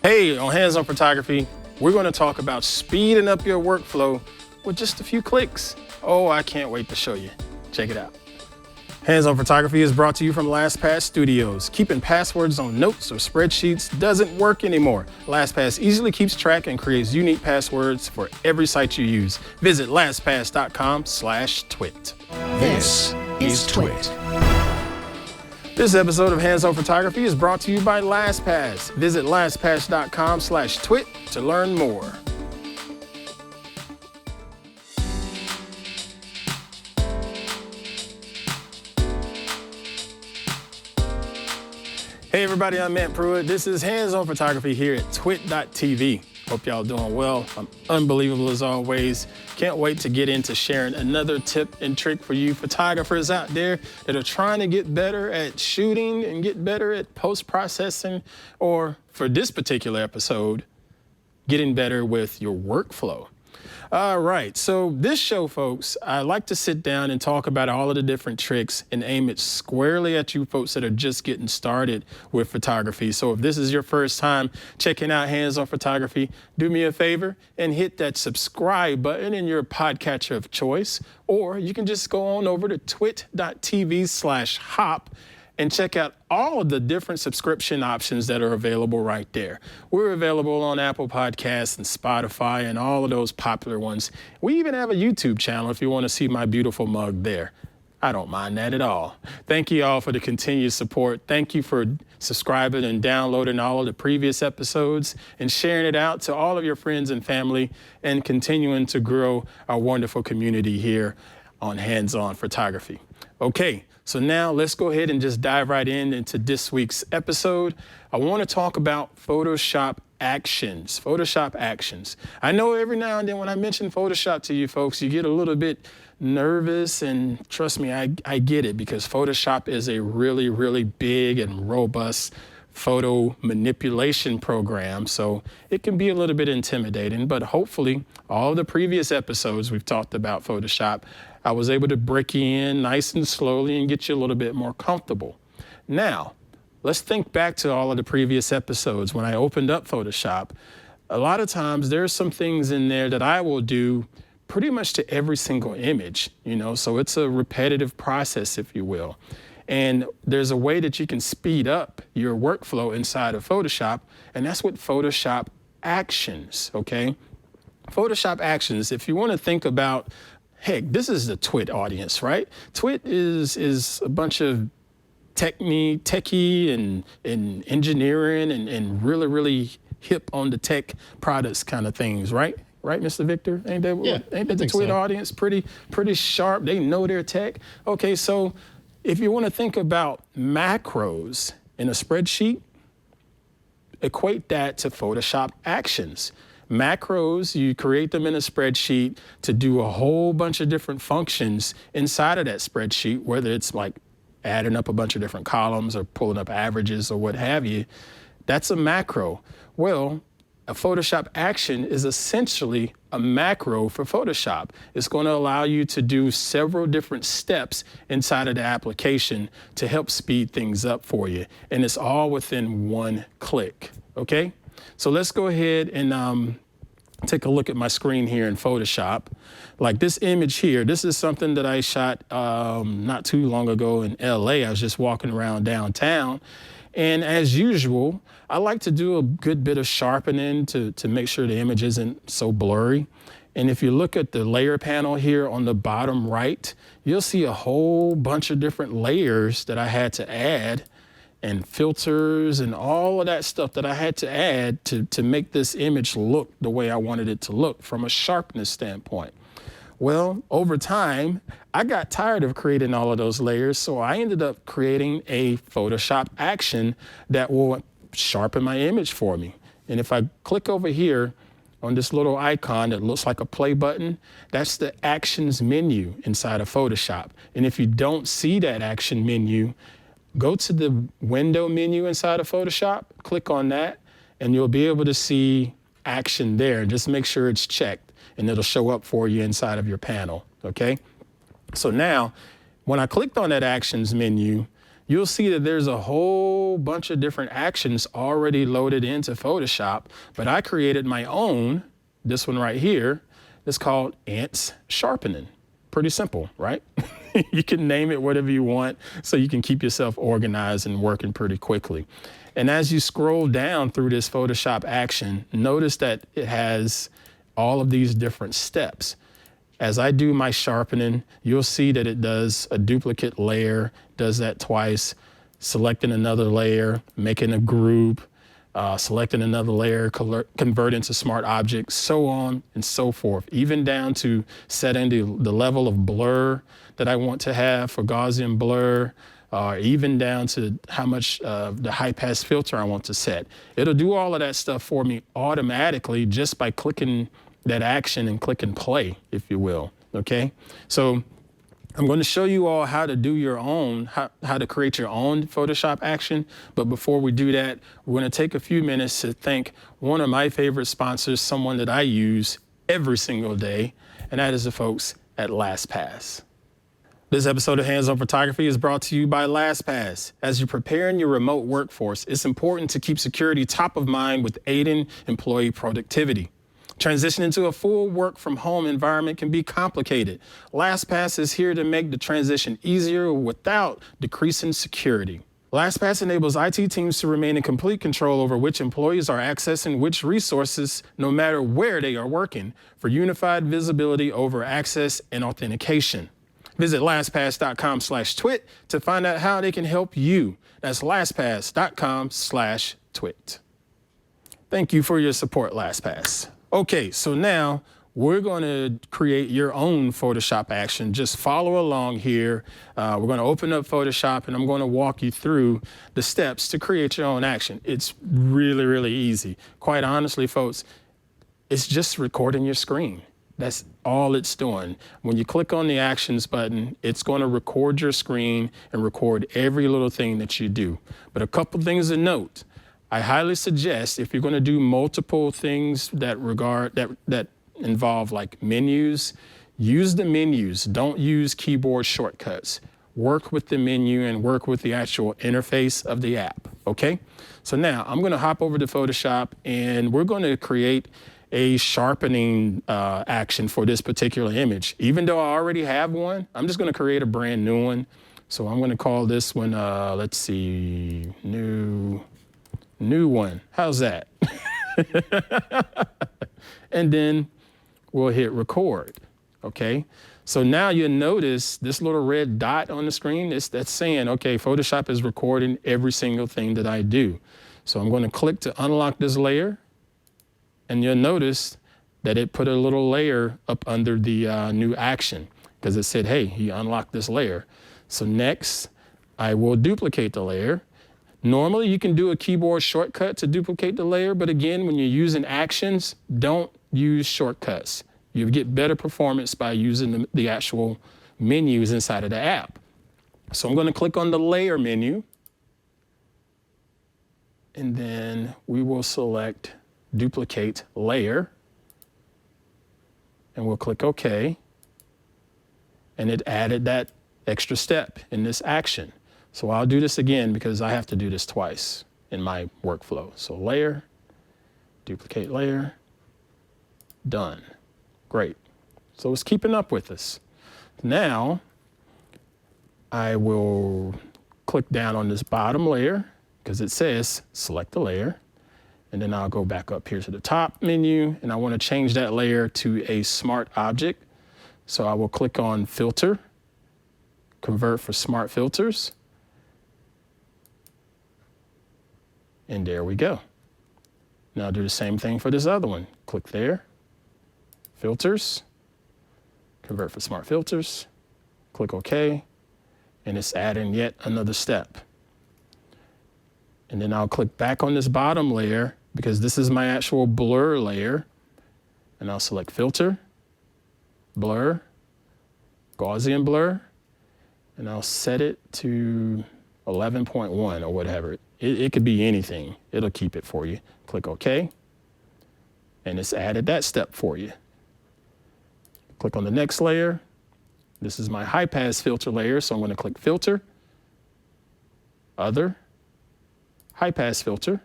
Hey, on Hands On Photography, we're going to talk about speeding up your workflow with just a few clicks. Oh, I can't wait to show you. Check it out. Hands On Photography is brought to you from LastPass Studios. Keeping passwords on notes or spreadsheets doesn't work anymore. LastPass easily keeps track and creates unique passwords for every site you use. Visit lastpass.com/twit. This is TWiT. This episode of Hands On Photography is brought to you by LastPass. Visit lastpass.com/twit to learn more. Hey everybody, I'm Pruitt. This is Hands On Photography here at TWiT.tv. Hope y'all doing well. I'm unbelievable as always. Can't wait to get into sharing another tip and trick for you photographers out there that are trying to get better at shooting and get better at post-processing, or for this particular episode, getting better with your workflow. All right, so this show, folks, I like to sit down and talk about all of the different tricks and aim it squarely at you folks that are just getting started with photography. So if this is your first time checking out Hands On Photography, do me a favor and hit that subscribe button in your podcatcher of choice, or you can just go on over to twit.tv/hop and check out all of the different subscription options that are available right there. We're available on Apple Podcasts and Spotify and all of those popular ones. We even have a YouTube channel if you want to see my beautiful mug there. I don't mind that at all. Thank you all for the continued support. Thank you for subscribing and downloading all of the previous episodes and sharing it out to all of your friends and family and continuing to grow our wonderful community here on Hands On Photography. Okay. So now let's go ahead and just dive right into this week's episode. I want to talk about Photoshop actions. Photoshop actions. I know every now and then when I mention Photoshop to you folks, you get a little bit nervous, and trust me, I get it, because Photoshop is a really, really big and robust photo manipulation program. So it can be a little bit intimidating, but hopefully all the previous episodes we've talked about Photoshop, I was able to break you in nice and slowly and get you a little bit more comfortable. Now, let's think back to all of the previous episodes. When I opened up Photoshop, a lot of times there's some things in there that I will do pretty much to every single image, so it's a repetitive process, if you will. And there's a way that you can speed up your workflow inside of Photoshop, and that's with Photoshop actions, okay? Photoshop actions, if you want to think about, heck, this is the TWiT audience, right? TWiT is a bunch of techie and engineering and really, really hip on the tech products kind of things, right? Right, Mr. Victor? Ain't that the TWiT audience? Pretty sharp. They know their tech. Okay, so if you want to think about macros in a spreadsheet, equate that to Photoshop actions. Macros, you create them in a spreadsheet to do a whole bunch of different functions inside of that spreadsheet, whether it's like adding up a bunch of different columns or pulling up averages or what have you. That's a macro. Well, a Photoshop action is essentially a macro for Photoshop. It's going to allow you to do several different steps inside of the application to help speed things up for you. And it's all within one click, okay? So let's go ahead and take a look at my screen here in Photoshop. Like this image here, this is something that I shot not too long ago in LA. I was just walking around downtown. And as usual, I like to do a good bit of sharpening to make sure the image isn't so blurry. And if you look at the layer panel here on the bottom right, you'll see a whole bunch of different layers that I had to add, and filters and all of that stuff that I had to add to make this image look the way I wanted it to look from a sharpness standpoint. Well, over time, I got tired of creating all of those layers, so I ended up creating a Photoshop action that will sharpen my image for me. And if I click over here on this little icon that looks like a play button, that's the actions menu inside of Photoshop. And if you don't see that action menu, go to the window menu inside of Photoshop, click on that, and you'll be able to see action there. Just make sure it's checked, and it'll show up for you inside of your panel, okay? So now, when I clicked on that actions menu, you'll see that there's a whole bunch of different actions already loaded into Photoshop, but I created my own, this one right here. It's called Ants Sharpening. Pretty simple, right? You can name it whatever you want so you can keep yourself organized and working pretty quickly. And as you scroll down through this Photoshop action, notice that it has all of these different steps. As I do my sharpening, you'll see that it does a duplicate layer, does that twice, selecting another layer, making a group, selecting another layer, convert into smart objects, so on and so forth, even down to setting the level of blur that I want to have for Gaussian blur, even down to how much the high pass filter I want to set. It'll do all of that stuff for me automatically just by clicking that action and clicking play, if you will, okay? So I'm going to show you all how to do your own, how to create your own Photoshop action. But before we do that, we're going to take a few minutes to thank one of my favorite sponsors, someone that I use every single day, and that is the folks at LastPass. This episode of Hands On Photography is brought to you by LastPass. As you're preparing your remote workforce, it's important to keep security top of mind with aiding employee productivity. Transitioning to a full work from home environment can be complicated. LastPass is here to make the transition easier without decreasing security. LastPass enables IT teams to remain in complete control over which employees are accessing which resources, no matter where they are working, for unified visibility over access and authentication. Visit LastPass.com/twit to find out how they can help you. That's LastPass.com/twit. Thank you for your support, LastPass. Okay, so now we're going to create your own Photoshop action. Just follow along here. We're going to open up Photoshop and I'm going to walk you through the steps to create your own action. It's really, really easy. Quite honestly, folks, it's just recording your screen. That's all it's doing. When you click on the actions button, it's going to record your screen and record every little thing that you do. But a couple things to note. I highly suggest if you're going to do multiple things that involve like menus, use the menus. Don't use keyboard shortcuts. Work with the menu and work with the actual interface of the app, okay? So now I'm going to hop over to Photoshop and we're going to create a sharpening action for this particular image. Even though I already have one, I'm just going to create a brand new one. So I'm going to call this one, let's see, new one. How's that? And then we'll hit record, okay? So now you'll notice this little red dot on the screen, that's saying, okay, Photoshop is recording every single thing that I do. So I'm going to click to unlock this layer, and you'll notice that it put a little layer up under the new action because it said, hey, he unlocked this layer. So next, I will duplicate the layer. Normally, you can do a keyboard shortcut to duplicate the layer, but again, when you're using actions, don't use shortcuts. You get better performance by using the actual menus inside of the app. So I'm going to click on the layer menu, and then we will select duplicate layer, and we'll click OK, and it added that extra step in this action. So I'll do this again because I have to do this twice in my workflow. So layer, duplicate layer, done. Great. So it's keeping up with us. Now I will click down on this bottom layer because it says select the layer. And then I'll go back up here to the top menu and I want to change that layer to a smart object. So I will click on filter, convert for smart filters. And there we go. Now do the same thing for this other one. Click there, filters, convert for smart filters, click OK, and it's adding yet another step. And then I'll click back on this bottom layer because this is my actual blur layer. And I'll select filter, blur, Gaussian blur, and I'll set it to 11.1 or whatever. It could be anything. It'll keep it for you. Click OK, and it's added that step for you. Click on the next layer. This is my high pass filter layer, so I'm going to click filter, other, high pass filter.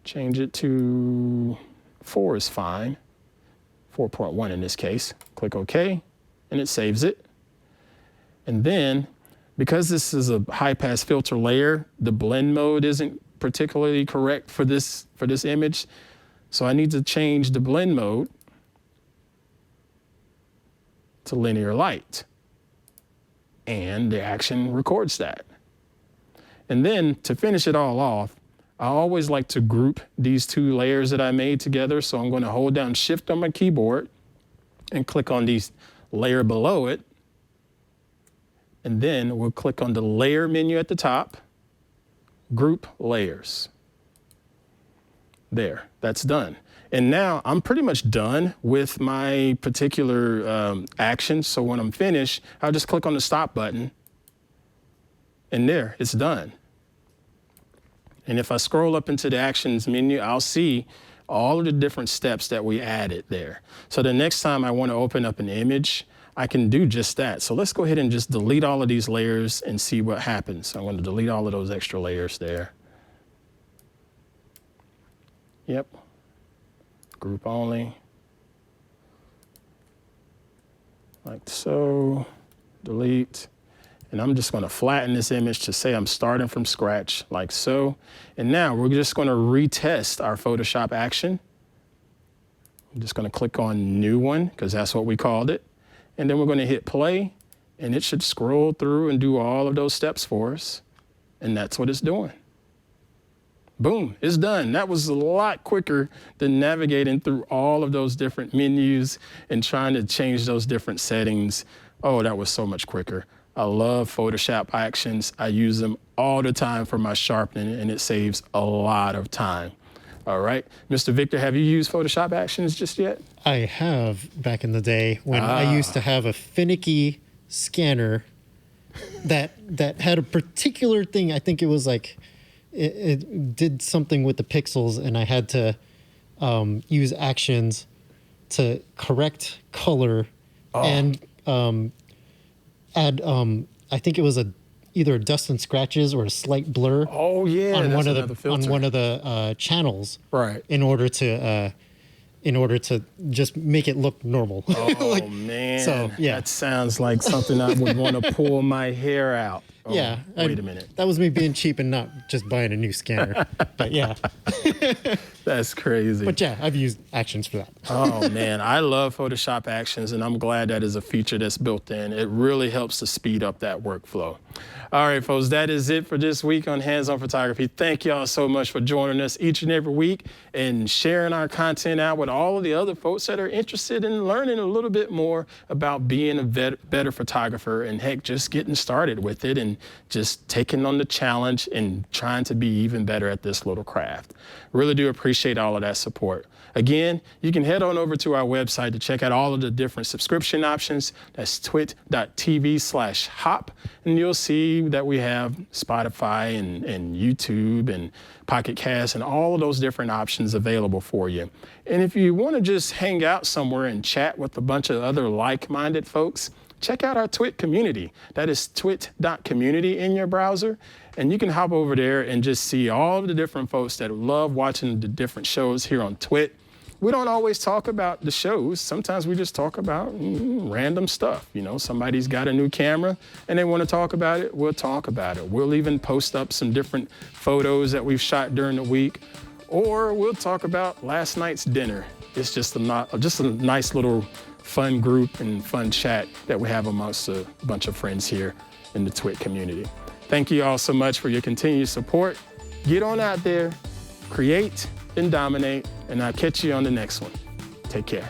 Change it to 4 is fine. 4.1 in this case. Click OK, and it saves it. And then, because this is a high pass filter layer, the blend mode isn't particularly correct for this image. So I need to change the blend mode to linear light. And the action records that. And then to finish it all off, I always like to group these two layers that I made together. So I'm going to hold down Shift on my keyboard and click on these layer below it. And then we'll click on the layer menu at the top, group layers. There, that's done. And now I'm pretty much done with my particular action. So when I'm finished, I'll just click on the stop button and there, it's done. And if I scroll up into the actions menu, I'll see all of the different steps that we added there. So the next time I want to open up an image, I can do just that. So let's go ahead and just delete all of these layers and see what happens. I'm going to delete all of those extra layers there. Yep. Group only. Like so. Delete. And I'm just going to flatten this image to say I'm starting from scratch, like so. And now we're just going to retest our Photoshop action. I'm just going to click on New One, because that's what we called it. And then we're going to hit play, and it should scroll through and do all of those steps for us. And that's what it's doing. Boom, it's done. That was a lot quicker than navigating through all of those different menus and trying to change those different settings. Oh, that was so much quicker. I love Photoshop actions. I use them all the time for my sharpening, and it saves a lot of time. All right, Mr. Victor, have you used Photoshop actions just yet? I have, back in the day when I used to have a finicky scanner that had a particular thing. I think it was like, it did something with the pixels, and I had to use actions to correct color and add, I think it was either a dust and scratches or a slight blur. Oh yeah, on one of the channels, right? In order to just make it look normal. Oh man, so yeah, that sounds like something I would want to pull my hair out. Oh, yeah, wait a minute. That was me being cheap and not just buying a new scanner. But yeah, that's crazy. But yeah, I've used actions for that. Oh man, I love Photoshop actions, and I'm glad that is a feature that's built in. It really helps to speed up that workflow. All right, folks, that is it for this week on Hands-On Photography. Thank y'all so much for joining us each and every week and sharing our content out with all of the other folks that are interested in learning a little bit more about being a better photographer and heck, just getting started with it and just taking on the challenge and trying to be even better at this little craft. Really do appreciate all of that support. Again, you can head on over to our website to check out all of the different subscription options. That's twit.tv/hop. And you'll see that we have Spotify and YouTube and Pocket Cast and all of those different options available for you. And if you want to just hang out somewhere and chat with a bunch of other like-minded folks, check out our TWiT community. That is twit.community in your browser. And you can hop over there and just see all of the different folks that love watching the different shows here on TWiT. We don't always talk about the shows. Sometimes we just talk about random stuff. You know, somebody's got a new camera and they want to talk about it, we'll talk about it. We'll even post up some different photos that we've shot during the week, or we'll talk about last night's dinner. It's just a nice little fun group and fun chat that we have amongst a bunch of friends here in the TWiT community. Thank you all so much for your continued support. Get on out there, create and dominate, and I'll catch you on the next one. Take care.